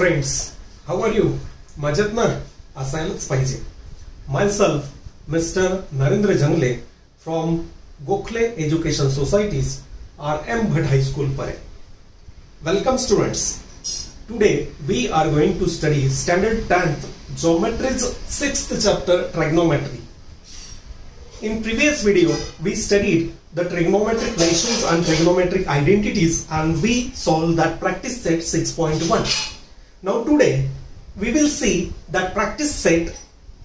Friends, how are you? मजेत ना? असायलाच पाहिजे. Myself, Mr. Narendra Jangle from Gokhale Education Societies, RM Bhatt High School, Pare. Welcome students. Today we are going to study Standard 10th Geometry's 6th chapter Trigonometry. In previous video we studied the trigonometric ratios and trigonometric identities and we solved that practice set 6.1. Now today we will see that practice set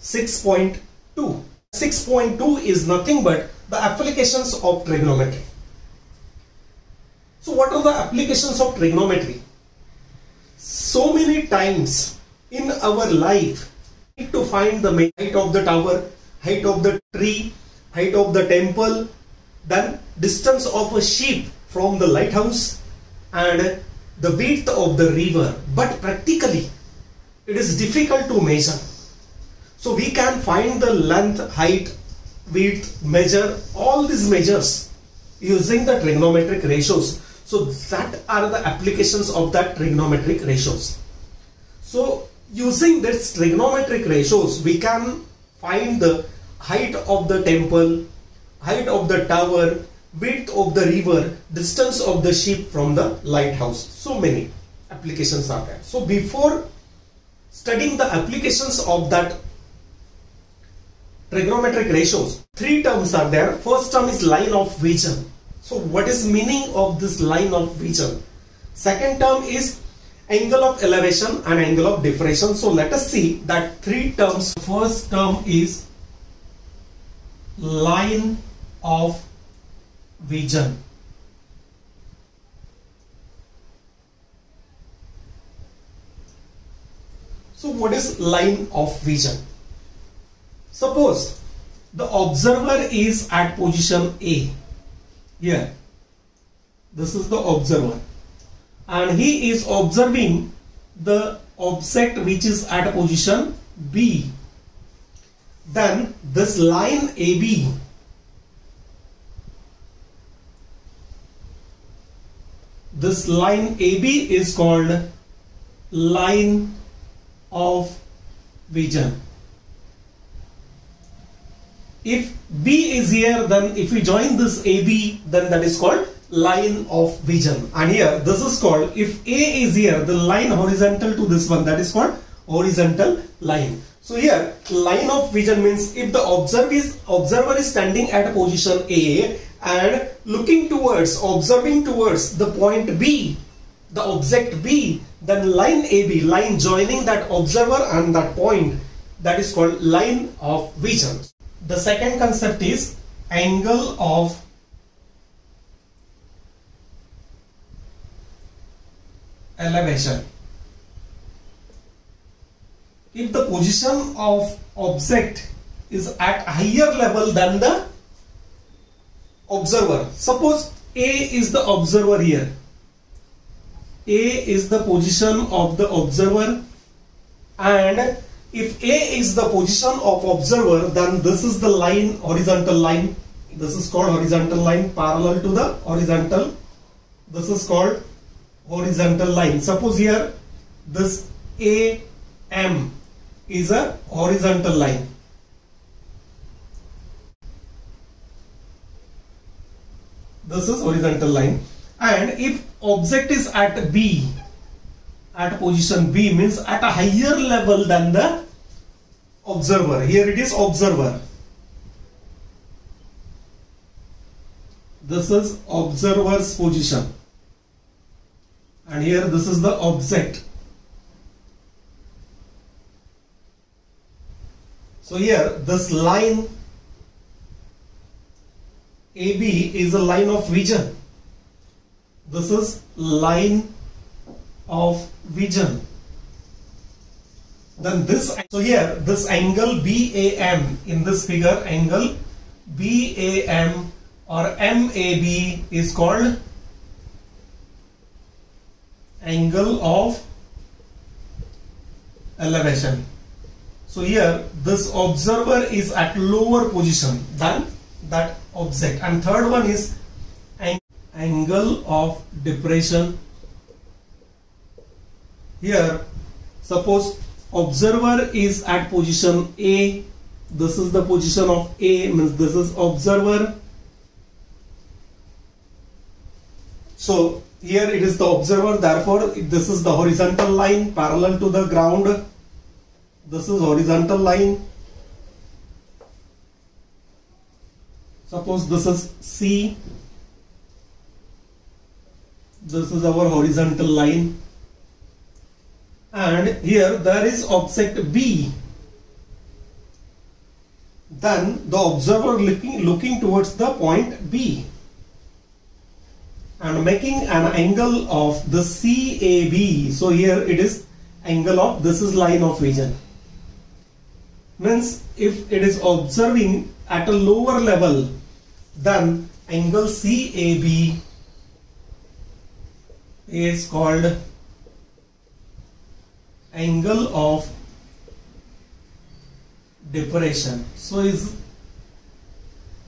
6.2. 6.2 is nothing but the applications of trigonometry. So what are the applications of trigonometry? So many times in our life we need to find the height of the tower, height of the tree, height of the temple, then distance of a ship from the lighthouse and the width of the river. But practically it is difficult to measure. So we can find the length, height, width, measure all these measures using the trigonometric ratios. So that are the applications of that trigonometric ratios. So using this trigonometric ratios we can find the height of the temple, height of the tower, width of the river, distance of the ship from the lighthouse. So many applications are there. So before studying the applications of that trigonometric ratios, three terms are there. First term is line of vision. So what is meaning of this line of vision? Second term is angle of elevation and angle of depression. So let us see that three terms. First term is line of vision. So what is line of vision? Suppose the observer is at position A. Here, this is the observer and he is observing the object which is at position B. Then this line AB is called line of vision. If B is here, then if we join this AB, then that is called line of vision. And here this is called, if A is here, the line horizontal to this one, that is called horizontal line. So here line of vision means if the observer is standing at position A and looking towards, observing towards the point B, the object B, then line AB, line joining that observer and that point, that is called line of vision. The second concept is angle of elevation. If the position of object is at higher level than the observer, suppose A is the observer here, A is the position of the observer, and if A is the position of observer, then this is the line, horizontal line. This is called horizontal line, parallel to the horizontal. This is called horizontal line. Suppose here this AM is a horizontal line. This is horizontal line. And if object is at B, at position B, means at a higher level than the observer. Here it is observer. This is observer's position. And here this is the object. So here this line AB is a line of vision. This is line of vision. Then this, so here this angle BAM, in this figure angle BAM or MAB is called angle of elevation. So here this observer is at lower position than that object. And third one is angle of depression. Here Suppose observer is at position A. This is the position of A, means this is observer. So here it is the observer, therefore this is the horizontal line parallel to the ground. This is horizontal line. Suppose this is C. This is our horizontal line. And here there is object B. Then the observer looking towards the point B and making an angle of the CAB. So here it is angle of, this is line of vision. Means if it is observing at a lower level, then angle CAB is called angle of depression. So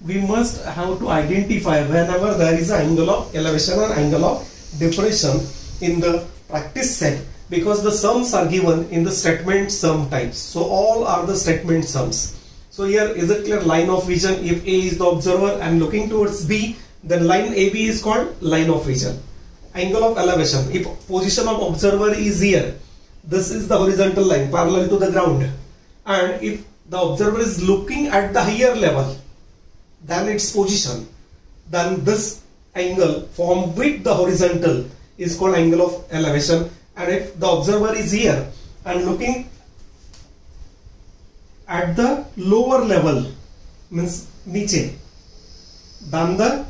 we must have to identify whenever there is an angle of elevation or angle of depression in the practice set, because the sums are given in the statement sum types. So all are the statement sums. So here is a clear line of vision. If A is the observer and looking towards B, then line AB is called line of vision. Angle of elevation, if position of observer is here, this is the horizontal line parallel to the ground, and if the observer is looking at the higher level than its position, then this angle formed with the horizontal is called angle of elevation. And if the observer is here and looking at the lower level, means niche, than the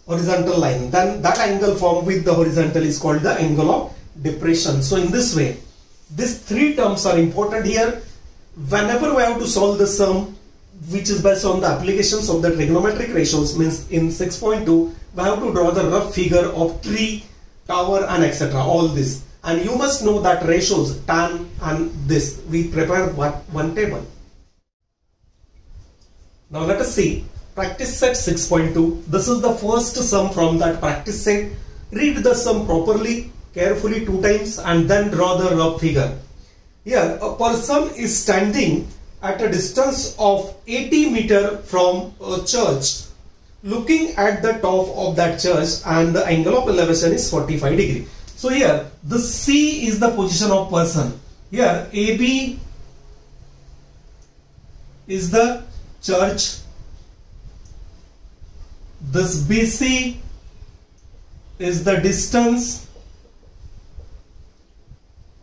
horizontal line, then that angle formed with the horizontal is called the angle of depression. So in this way, these three terms are important here. Whenever we have to solve the sum which is based on the applications of the trigonometric ratios, means in 6.2 we have to draw the rough figure of tree, tower and etc. all this, and you must know that ratios tan and this, we prepare one table. Now let us see practice set 6.2. This is the first sum from that practice set. Read the sum properly, carefully 2 times, and then draw the rough figure. Here a person is standing at a distance of 80 meters from a church, looking at the top of that church, and the angle of elevation is 45 degrees. So here the C is the position of person. Here AB is the church. This BC is the distance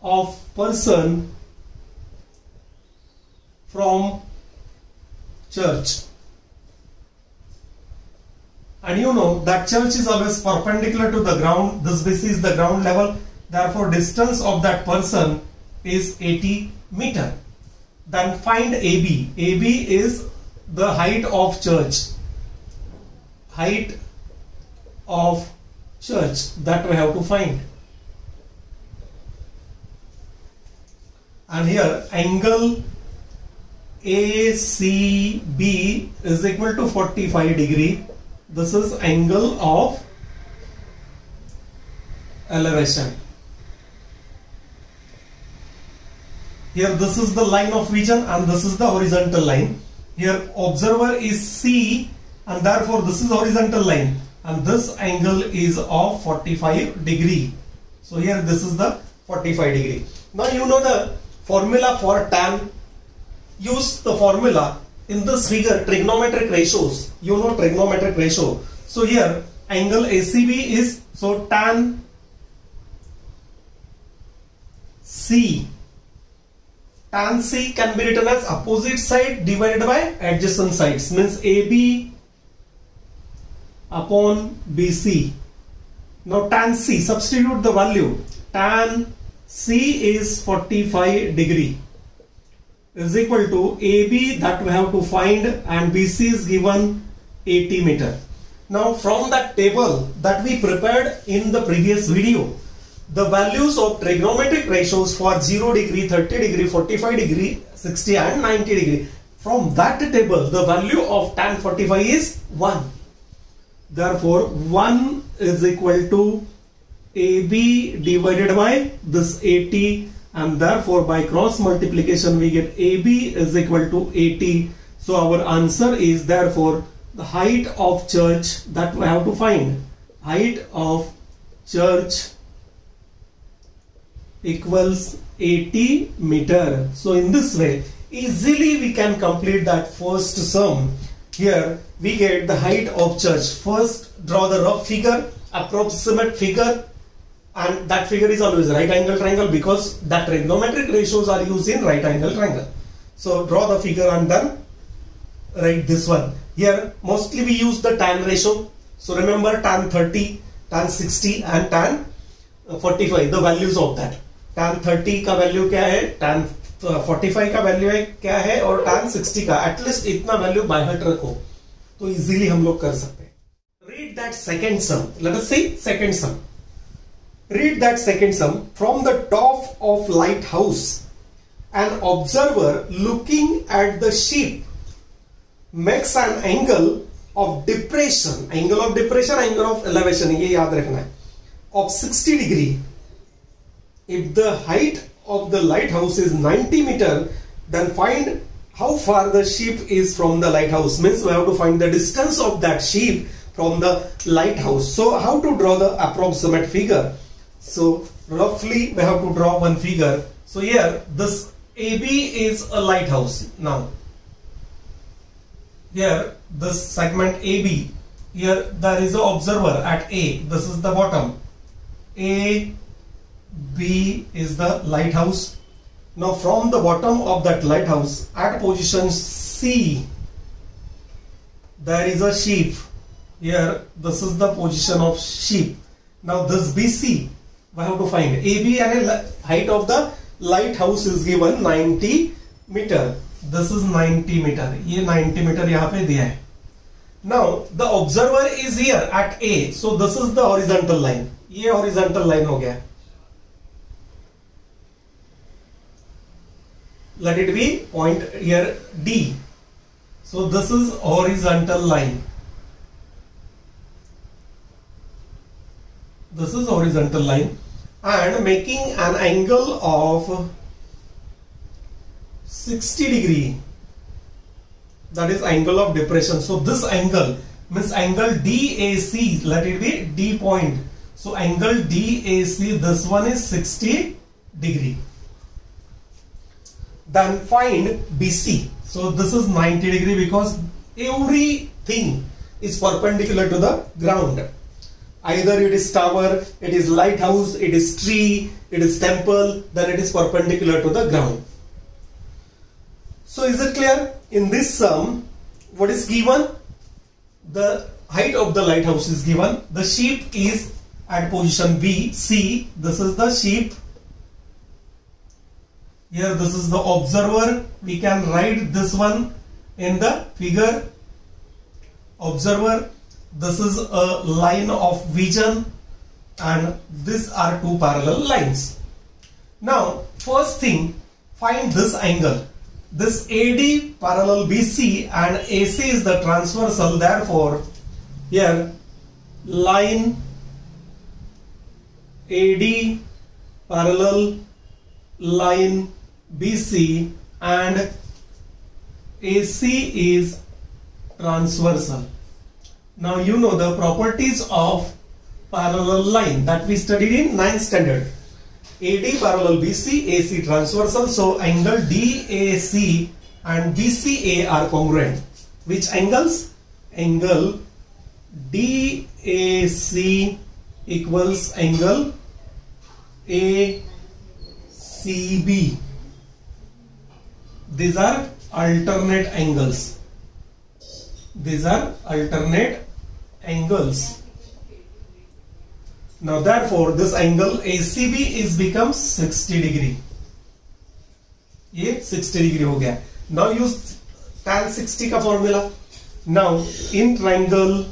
of person from church, and you know that church is always perpendicular to the ground. This BC is the ground level, therefore distance of that person is 80 meters. Then find AB. AB is the height of church. Height of church, that we have to find. And here angle ACB is equal to 45 degree. This is angle of elevation. Here this is the line of vision and this is the horizontal line. Here observer is C, and therefore this is horizontal line, and this angle is of 45 degree. So here this is the 45 degree. Now you know the formula for tan. Use the formula in this figure, trigonometric ratios. You know trigonometric ratio. So here angle ACB is, so tan C. Tan C can be written as opposite side divided by adjacent sides, means AB upon BC. Now tan C, substitute the value. Tan C is 45 degree is equal to AB, that we have to find, and BC is given 80 meter. Now from that table that we prepared in the previous video, the values of trigonometric ratios for 0 degree, 30 degree, 45 degree, 60 and 90 degree, from that table the value of tan 45 is 1. Therefore 1 is equal to AB divided by this 80, and therefore by cross multiplication we get AB is equal to 80. So our answer is therefore the height of church that we have to find. Height of church equals 80 meter. So in this way easily we can complete that first sum. Here we get the height of church. First draw the rough figure, approximate figure, and that figure is always right angle triangle because that trigonometric ratios are used in right angle triangle. So draw the figure and then write this one. Here mostly we use the tan ratio. So remember tan 30, tan 60 and tan 45, the values of that. Tan 30 का value क्या है, tan 45 का value है क्या है, और tan 60 का at least इतना वैल्यू बाय हार्ट रखो तो इजीली हम लोग कर सकते हैं. Read that second sum. Let us see second sum. Read that second sum. From the top of lighthouse, an observer looking at the ship makes an angle of depression. Angle of depression, angle of elevation, ये याद रखना है, of 60 degree. If the height of the lighthouse is 90 meter, then find how far the ship is from the lighthouse. Means we have to find the distance of that ship from the lighthouse. So how to draw the approximate figure? So roughly we have to draw one figure. So here this AB is a lighthouse. Now here this segment AB, here there is an observer at A. This is the bottom. A, B is the lighthouse. Now from the bottom of that lighthouse at position C there is a ship. Here this is the position of ship. Now this BC we have to find. AB and height of the lighthouse is given 90 meter. This is 90 meter. ये 90 meter यहाँ पे दिया है. Now the observer is here at A. So this is the horizontal line. ये horizontal line हो गया. Let it be point here D. So this is horizontal line. This is horizontal line and making an angle of 60 degree. That is angle of depression. So this angle means angle DAC. Let it be D point. So angle DAC, this one is 60 degree. Then find BC. So this is 90 degree because everything is perpendicular to the ground. Either it is tower, it is lighthouse, it is tree, it is temple, then it is perpendicular to the ground. So is it clear? In this sum, what is given? The height of the lighthouse is given. The ship is at position B, C. This is the ship. Here this is the observer. We can write this one in the figure. Observer. This is a line of vision and these are two parallel lines. Now first thing, find this angle. This AD parallel BC and AC is the transversal. Therefore here line AD parallel line BC and AC is transversal. Now you know the properties of parallel line that we studied in 9th standard. AD parallel BC, AC transversal. So angle DAC and BCA are congruent. Which angles? Angle DAC equals angle ACB. These are alternate angles. These are alternate angles. Now therefore this angle ACB is becomes 60 degree. ये 60 degree हो गया. Now use tan 60 का formula. Now in triangle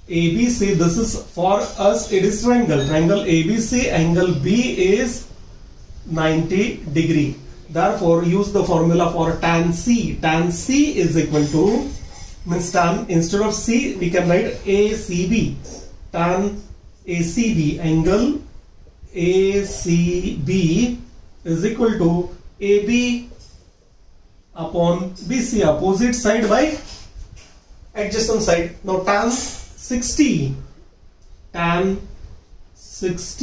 ABC, this is for us it is triangle. Triangle ABC, angle B is 90 degree. Therefore use the formula for tan C. Tan C is equal to, means tan, instead of C we can write ACB. Tan ACB, angle ACB is equal to AB upon BC, opposite side by adjacent side. Now tan 60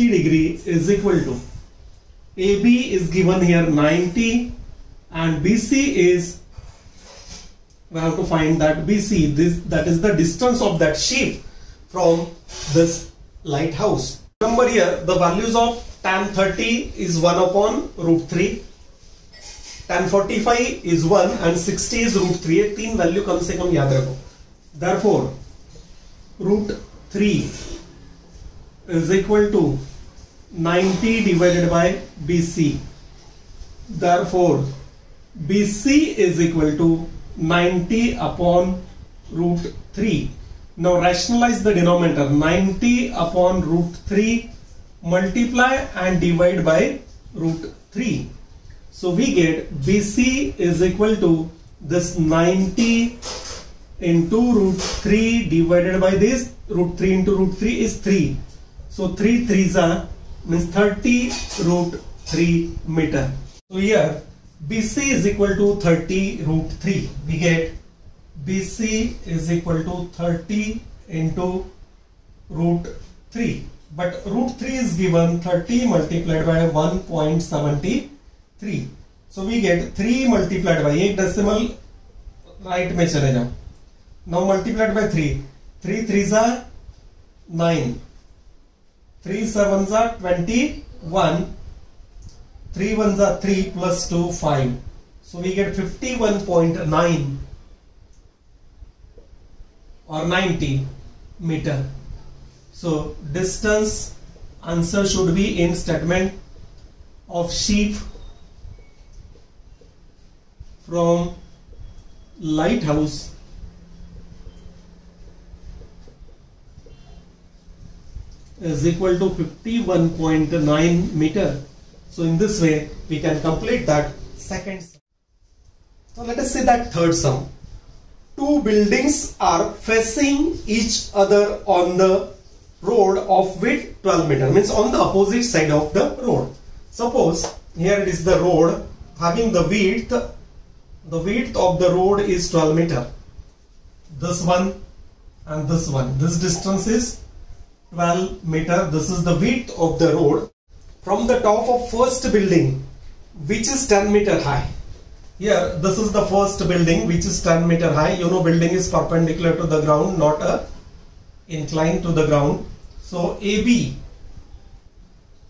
degree is equal to AB is given here 90 and BC is, we have to find that BC, that is the distance of that ship from this lighthouse. Remember here the values of tan 30 is 1 upon root 3, tan 45 is 1 and 60 is root 3. ये तीन value कम से कम याद रखो. Therefore root 3 is equal to 90 divided by BC. Therefore BC is equal to 90 upon root 3. Now rationalize the denominator. 90 upon root 3 multiply and divide by root 3. So we get BC is equal to this 90 into root 3 divided by this root 3 into root 3 is 3. So 3 3s are means 30 root 3 meter. So here BC is equal to 30 root 3. We get BC is equal to 30 into root 3. But root 3 is given 30 multiplied by 1.73. So we get 3 multiplied by एक decimal right में चले जाओ. Now multiplied by 3. 3 3s are 9. 3 7s are 21. 3 1s are 3 plus 2 5. So we get 51.9 or 90 meter. So distance answer should be in statement of sheep from lighthouse is equal to 51.9 meter. So in this way we can complete that second sum. So let us say that third sum. Two buildings are facing each other on the road of width 12 meter, means on the opposite side of the road. Suppose here it is the road having the width of the road is 12 meter. This one and this one. This distance is 12 meter. This is the width of the road. From the top of first building, which is 10 meter high. Here this is the first building which is 10 meter high. You know building is perpendicular to the ground, not inclined to the ground. So AB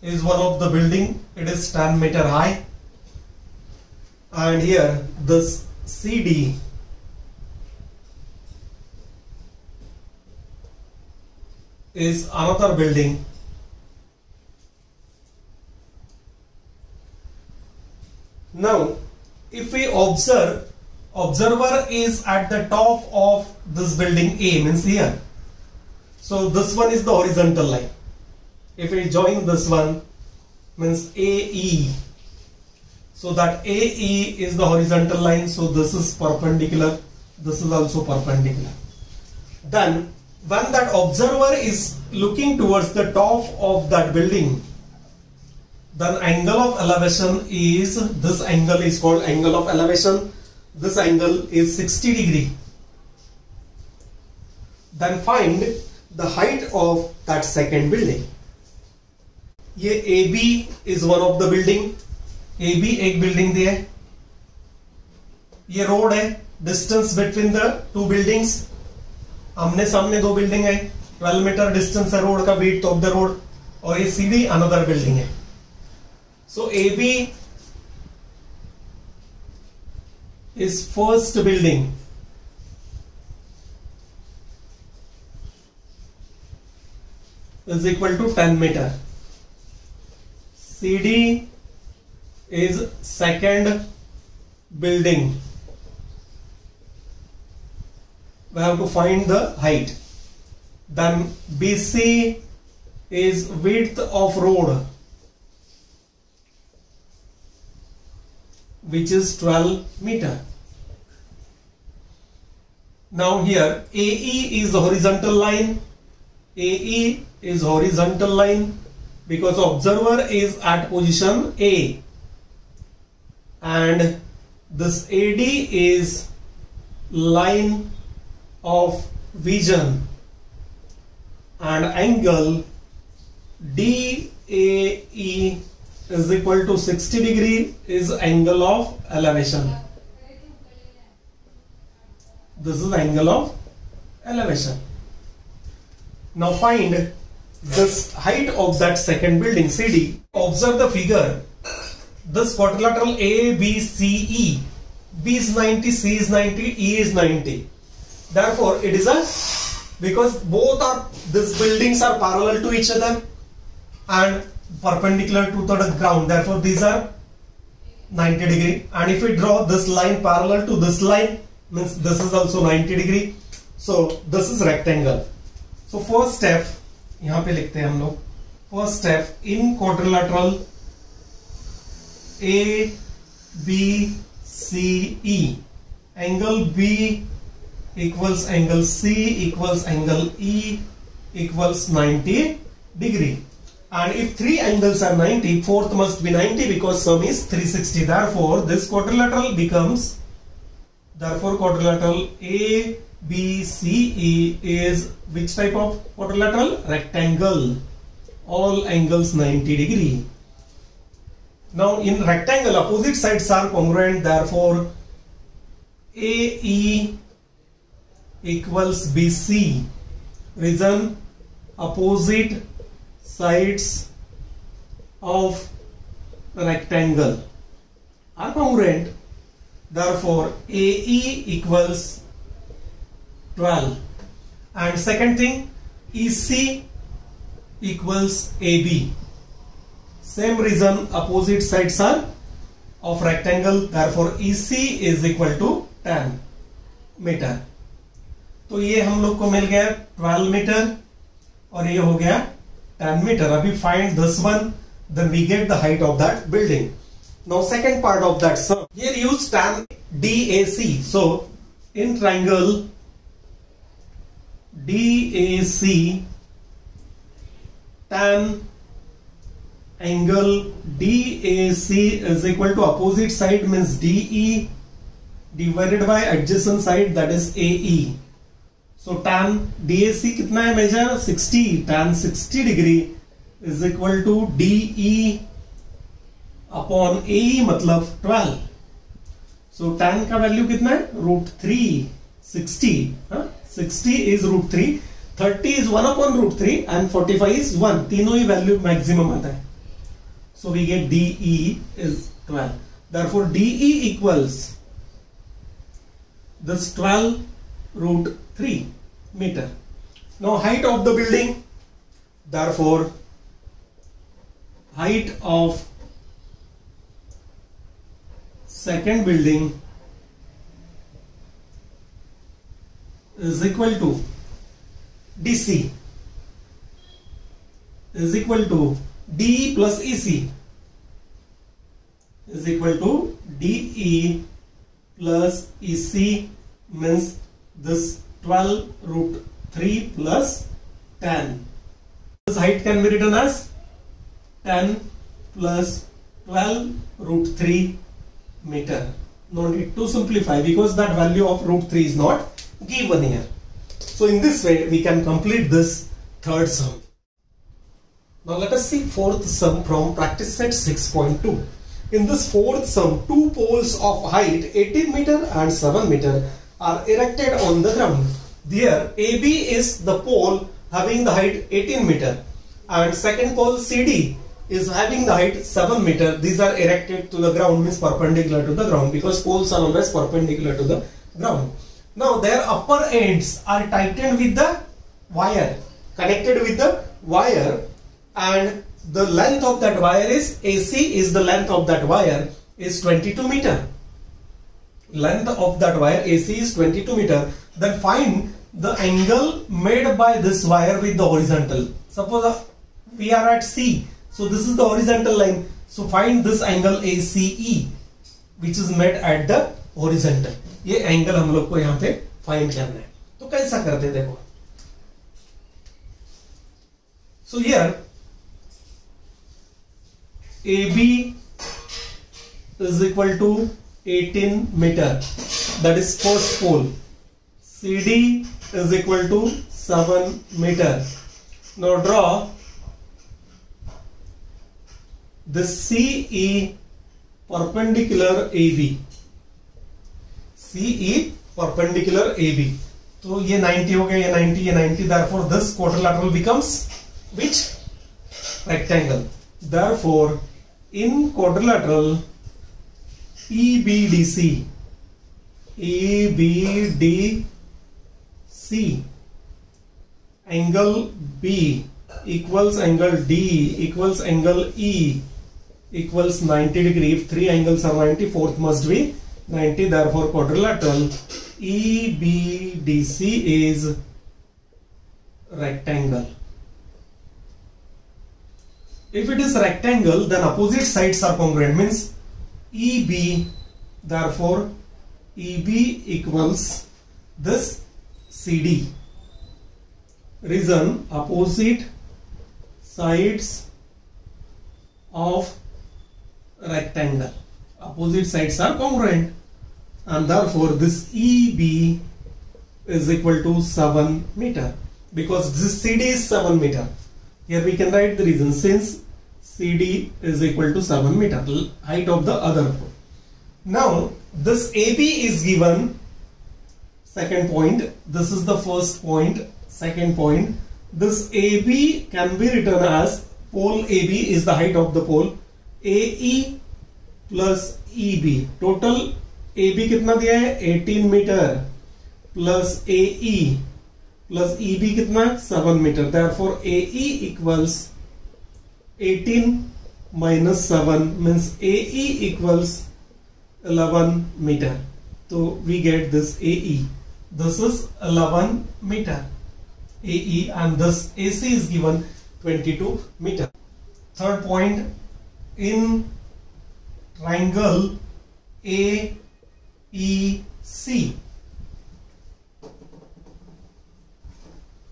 is one of the building. It is 10 meter high. And here this CD is another building. Now if we observe, observer is at the top of this building A, means here. So this one is the horizontal line. If we join this one, means AE. So that AE is the horizontal line. So this is perpendicular. This is also perpendicular. Then when that observer is looking towards the top of that building, then angle of elevation is, this angle is called angle of elevation. This angle is 60 degree. Then find the height of that second building. ये AB is one of the building. AB एक building दिया है. ये road है. Distance between the two buildings. आमने सामने दो building है. 12 meter distance है road का, width of the road. और ये CD another building है. So AB is first building. Is equal to 10 meter. CD is second building. We have to find the height. Then BC is width of road, which is 12 meter. Now here AE is the horizontal line. AE is horizontal line because observer is at position A and this AD is line of vision and angle DAE is equal to 60 degree is angle of elevation. This is angle of elevation. Now find this height of that second building CD. Observe the figure. This quadrilateral A, B, C, E. B is 90, C is 90, E is 90. Therefore, it is because both are, these buildings are parallel to each other and perpendicular to the ground. Therefore, these are 90 degree. And if we draw this line parallel to this line, means this is also 90 degree. So this is rectangle. So first step, यहाँ पे लिखते हैं हम लोग. First step in quadrilateral A, B, C, E. Angle B equals angle C equals angle E equals 90 degree. And if three angles are 90, fourth must be 90 because sum is 360. Therefore, this quadrilateral becomes, quadrilateral A, B, C, E is which type of quadrilateral? Rectangle. All angles 90 degree. Now in rectangle, opposite sides are congruent. Therefore, AE equals BC. Reason, opposite sides of the rectangle are congruent. Therefore, AE equals 12. And second thing, EC equals AB. Same reason, opposite sides are of rectangle. Therefore, EC is equal to 10 metre. तो ये हम लोग को मिल गया 12 metre और ये हो गया 10 मीटर. अभी find this one, then we get the height of that building. Now second part of that sum. Here use tan DAC. So in triangle DAC, tan angle DAC is equal to opposite side means DE divided by adjacent side, that is AE. So tan DAC कितना है measure? 60. Tan 60 degree is equal to DE upon AE मतलब 12. So tan का value कितना है? √3. 60. 60 is √3. 30 is 1 upon √3 and 45 is 1. तीनों ही value maximum आता है. So we get DE is 12. Therefore DE equals this 12 √3 meter. Now height of the building. Therefore height of second building is equal to DC is equal to DE plus EC is equal to DE plus EC means this 12 √3 plus 10. This height can be written as 10 plus 12 √3 meter. No need to simplify because that value of √3 is not given here. So in this way we can complete this third sum. Now let us see fourth sum from practice set 6.2. In this fourth sum, two poles of height 18 meter and 7 meter are erected on the ground. There AB is the pole having the height 18 meter and second pole CD is having the height 7 meter. These are erected to the ground, means perpendicular to the ground, because poles are always perpendicular to the ground. Now their upper ends are tightened with the wire, connected with the wire, and the length of that wire is AC is the length of that wire is 22 meter. Length of that wire AC is 22 meter. Then find the angle made by this wire with the horizontal. Suppose we are at C. So this is the horizontal line. So find this angle ACE which is made at the horizontal. ये angle हम लोग को यहाँ पे find करना है. तो कैसा करते हैं देखो. So here AB is equal to 18 meter. That is first pole. CD is equal to 7 meter. Now draw the CE perpendicular AB. CE perpendicular AB. तो ये 90 हो गया, ये 90, ये 90. Therefore, this quadrilateral becomes which? Rectangle. Therefore, in quadrilateral EBDC, angle B equals angle D equals angle E equals 90 degree. If three angles are 90, fourth must be 90. Therefore, quadrilateral EBDC is rectangle. If it is rectangle, then opposite sides are congruent. Means EB, therefore EB equals this CD. Reason, opposite sides of rectangle. Opposite sides are congruent, and therefore this EB is equal to 7 meter, because this CD is 7 meter. Here we can write the reason, since CD is equal to 7 meter, height of the other pole. Now this AB is given, second point, this is the first point, second point, this AB can be written as, pole AB is the height of the pole, AE plus EB, total AB कितना दिया है 18 metre, plus AE plus EB कितना 7 metre. Therefore AE equals 18 minus 7 means AE equals 11 meter. So we get this AE. This is 11 meter AE, and this AC is given 22 meter. Third point, in triangle AEC,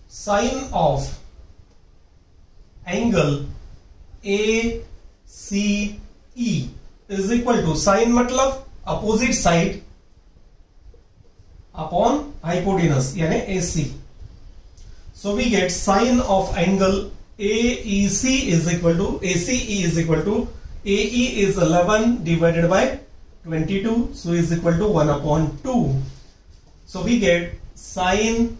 sine of angle ACE is equal to, sine मतलब opposite side upon hypotenuse, यानी AC. So we get sine of angle AEC is equal to, ACE is equal to, AE is 11 divided by 22, so is equal to 1 upon 2. So we get sine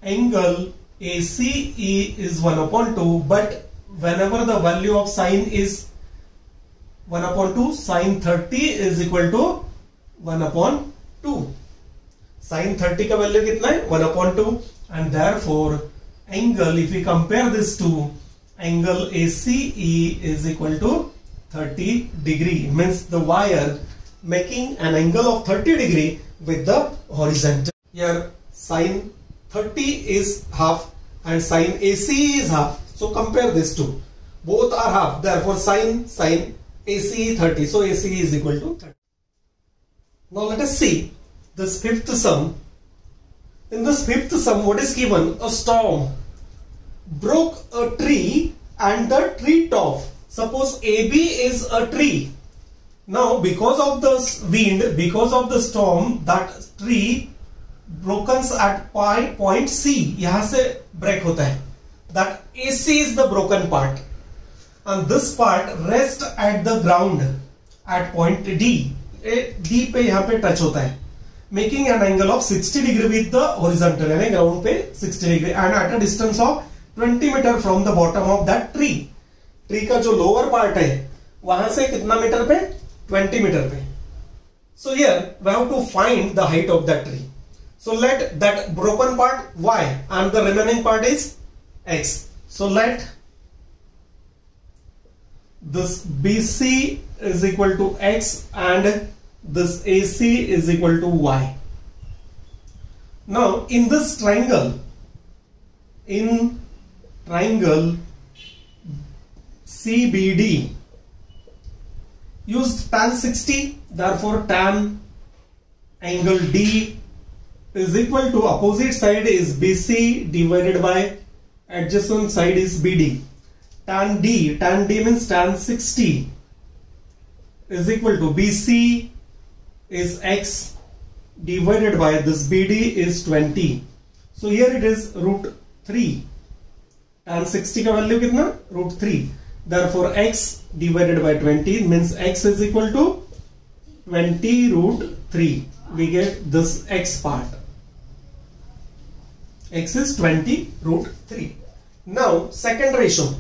angle ACE is 1 upon 2, but whenever the value of sine is 1 upon 2, sine 30 is equal to 1 upon 2. Sine 30 का value कितना है 1 upon 2, and therefore angle, if we compare this to angle ACE is equal to 30 degree, means the wire making an angle of 30 degree with the horizontal. Here sine 30 is half and sine AC is half. So compare these two. Both are half. Therefore sine AC 30. So AC is equal to 30. Now let us see this fifth sum. In this fifth sum, what is given? A storm broke a tree and the tree top. Suppose AB is a tree. Now because of the wind, because of the storm, that tree broken at point C, यहाँ से break होता है. That AC is the broken part, and this part rests at the ground at point D. D पे यहाँ पे touch होता है, making an angle of 60 degree with the horizontal, यानी ground पे 60 degree, and at a distance of 20 meter from the bottom of that tree. Tree का जो lower part है वहां से कितना मीटर पे 20 मीटर पे. So here we have to find the height of that tree. So let that broken part y and the remaining part is x. So let this BC is equal to x and this AC is equal to y. Now in this triangle, CBD, use tan 60, therefore tan angle D is equal to, opposite side is BC divided by adjacent side is BD. Tan D means tan 60 is equal to BC is x divided by this BD is 20. So here it is root 3. Tan 60 का value कितना? root 3. Therefore x divided by 20 means x is equal to 20 root 3. We get this x part. X is 20 root 3. Now second ratio.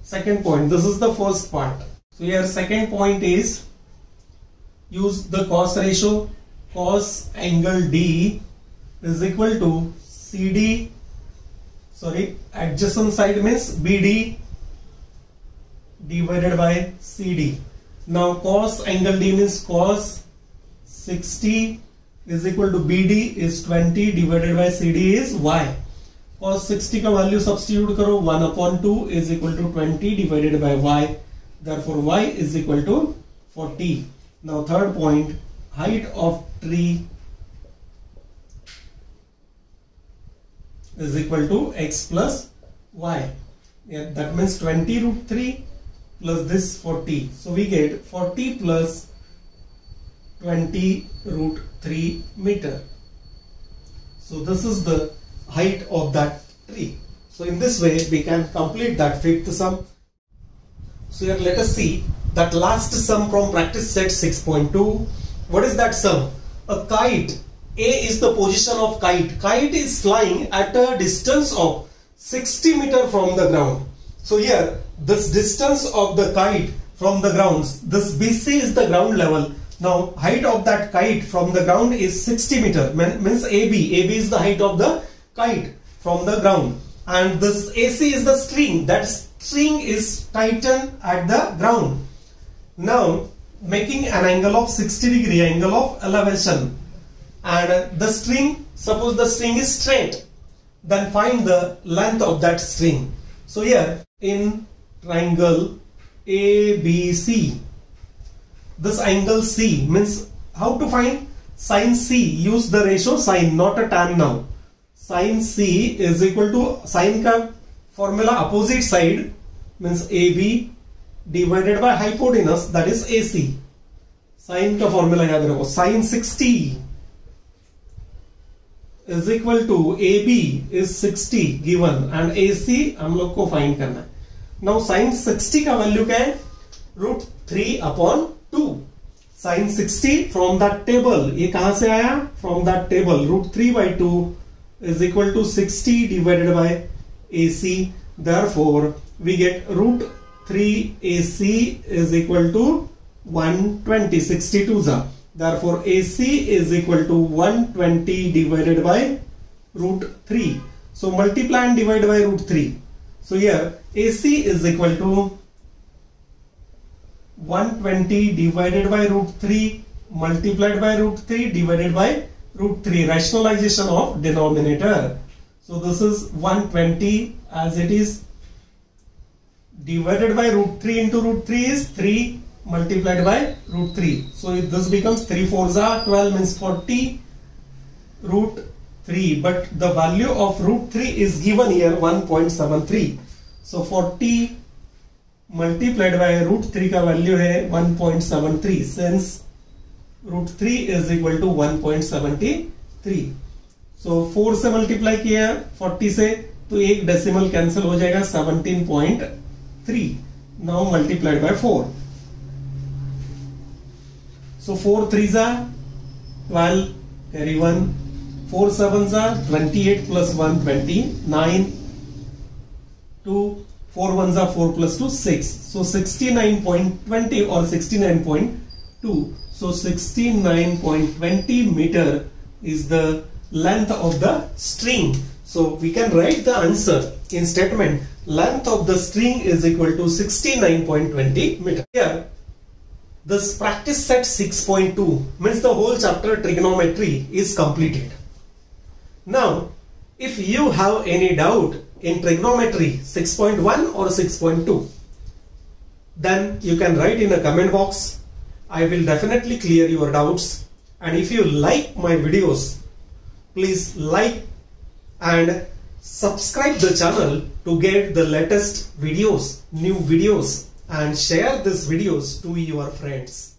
Second point. This is the first part. So here second point is use the cos ratio. Cos angle D is equal to CD. Sorry, adjacent side means BD divided by CD. Now cos angle D means cos 60 is equal to BD is 20 divided by CD is Y. Cos 60 का value substitute करो 1/2 is equal to 20 divided by Y. Therefore Y is equal to 40. Now third point, height of tree is equal to x plus y. Yeah, that means 20 root 3 plus this 40. So we get 40 plus 20 root 3 meter. So this is the height of that tree. So in this way we can complete that fifth sum. So here let us see that last sum from practice set 6.2. What is that sum? A kite. A is the position of kite. Kite is flying at a distance of 60 meter from the ground. So here this distance of the kite from the ground, this BC is the ground level. Now height of that kite from the ground is 60 meter, means AB. AB is the height of the kite from the ground, and this AC is the string. That string is tightened at the ground. Now making an angle of 60 degree, angle of elevation, and the string, suppose the string is straight, then find the length of that string. So here in triangle ABC, this angle C means how to find sin C. Use the ratio sin, not a tan now. Sin C is equal to sin का formula opposite side means AB divided by hypotenuse, that is AC. Sin का formula याद रखो. Sin 60 is equal to AB is 60 given and AC हम लोग को find करना है. Now sin 60 का वैल्यू क्या है? root 3/2. sin 60 from that table, ये कहां से आया? From that table. root 3/2 is equal to 60 divided by AC. Therefore we get root 3 AC is equal to 120. 62 za. Therefore AC is equal to 120 divided by root 3. So multiply and divide by root 3. So here AC is equal to 120 divided by root 3 multiplied by root 3 divided by root 3. Rationalization of denominator. So this is 120 as it is divided by root 3 into root 3 is 3 multiplied by root 3. So this becomes 3 4s are 12 means 40 root 3. But the value of root 3 is given here 1.73. So 40 multiplied by root 3 का value है 1.73. Since root 3 is equal to 1.73. So 4 से multiply किया 40 से तो एक decimal cancel हो जाएगा 17.3. Now multiplied by 4. So 4 3s are 12, carry 1. 4 7s are 28 plus 1 29. 2 4 1s are 4 plus 2 6. So 69.20 or 69.2. So 69.20 meter is the length of the string. So we can write the answer in statement. Length of the string is equal to 69.20 meter. Here this practice set 6.2 means the whole chapter trigonometry is completed. Now if you have any doubt in trigonometry 6.1 or 6.2, then you can write in a comment box. I will definitely clear your doubts. And if you like my videos, please like and subscribe the channel to get the latest videos, new videos, and share these videos to your friends.